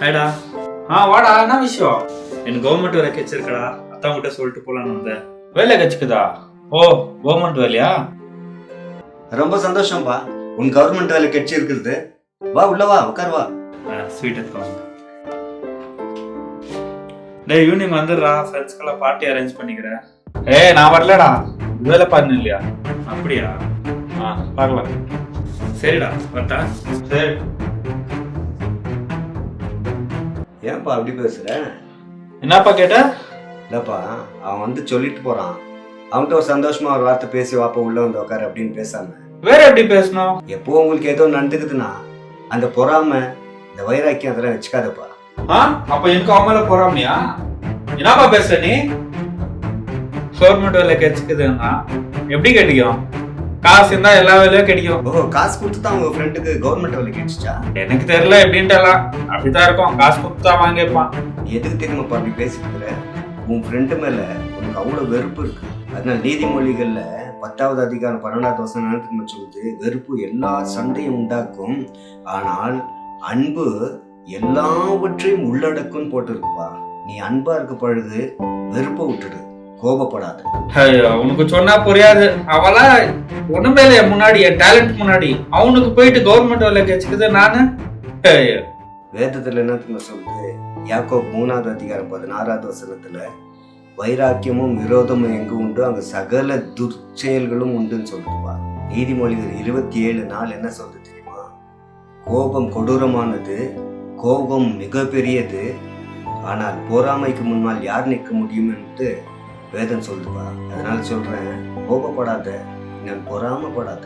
ஹாய்டா. வாடா, என்ன விஷயம்? எனக்கு கவர்மெண்ட் வேலை கிடைச்சிருக்கடா, அதான் கிட்ட சொல்லிட்டு போலான்னு வந்தேன். வேலை கிடைச்சிக்குதா? ஓ, கவர்மெண்ட் வேலையா? ரொம்ப சந்தோஷம்பா. உன் கவர்மெண்ட் வேலை கிடைச்சி இருக்குது. வா உள்ள வா, உட்கார் வா. ஸ்வீட் எடுத்துக்கோங்க. டேய், ஈவினிங் வந்துடுறா, ஃப்ரெண்ட்ஸ்க்கெல்லாம் பார்ட்டி அரேஞ்ச் பண்ணிக்கிறேன். நான் வரலடா, வேலை பாருங்க இல்லையா? அப்படியா? பார்க்கலாம். சரிடா, வரட்டா? சரி. ஏன்பா அப்படி பேசுற? என்னப்பா கேட்ட? இல்லப்பா, அவன் வந்து சொல்லிட்டு போறான். அவன்கிட்ட ஒரு சந்தோஷமா ஒரு வார்த்தை பேசி வாப்பா உள்ள வந்து உட்காரு அப்படின்னு பேசாம வேற எப்படி பேசணும்? எப்போ உங்களுக்கு ஏதோ நடந்துக்குதுன்னா அந்த பொறாமை, இந்த வைராக்கியம் அதெல்லாம் வச்சுக்காதப்பா. அப்ப எனக்கு அவன் மேல பொறாமையா? என்னப்பா பேசுற நீ? கவர்மெண்ட் வேலை கிடைச்சிக்குதுன்னா எப்படி கிடைக்கும்? காசு இருந்தா எல்லா வேலையும் கிடைக்கும். ஓ, காசு கொடுத்து தான் உங்க ஃப்ரெண்டுக்கு கவர்மெண்ட் வேலை கிடைச்சிச்சா? எனக்கு தெரியல எப்படின்ட்டு எல்லாம் அப்படித்தான் இருக்கும். காசு கொடுத்தா வாங்கிப்பான். எதுக்கு தெரியுமாப்பா அப்படி பேசிட்டு இருக்கிற? உன் ஃப்ரெண்டு மேல உனக்கு அவ்வளவு வெறுப்பு இருக்கு. அதனால நீதிமொழிகள்ல 10வது அதிகாரம் 12வது வசனம் சொல்லுது, வெறுப்பு எல்லா சண்டையும் உண்டாக்கும், ஆனால் அன்பு எல்லாவற்றையும் உள்ளடக்கும் போட்டிருக்குப்பா. நீ அன்பா இருக்க பழகு, வெறுப்பை விட்டுடு, கோபப்படாது. உனக்கு சொன்னா புரியாது. அவளா ஒண்ணுமே இல்ல, முன்னாடி என் டேலண்ட் முன்னாடி அவனுக்கு போயிட்டு கவர்மெண்ட் வேலை கிடைச்சிக்குது. நானு வேதத்துல என்ன சொல்லுது? யாக்கோபு 3வது அதிகாரம் 16வது வசனத்துல, வைராக்கியமும் விரோதமும் எங்கு உண்டு அங்க சகல துர்ச்செயல்களும் உண்டுன்னு சொல்லுதுப்பா. நீதிமொழிகள் 27:4 என்ன சொல்றது தெரியுமா? கோபம் கொடூரமானது, கோபம் மிக பெரியது, ஆனால் பொறாமைக்கு முன்னால் யார் நிற்க முடியும் என்று வேதம் சொல்லுதுப்பா. அதனால சொல்றேன், கோபப்படாத, நான் பொறாமப்படாத.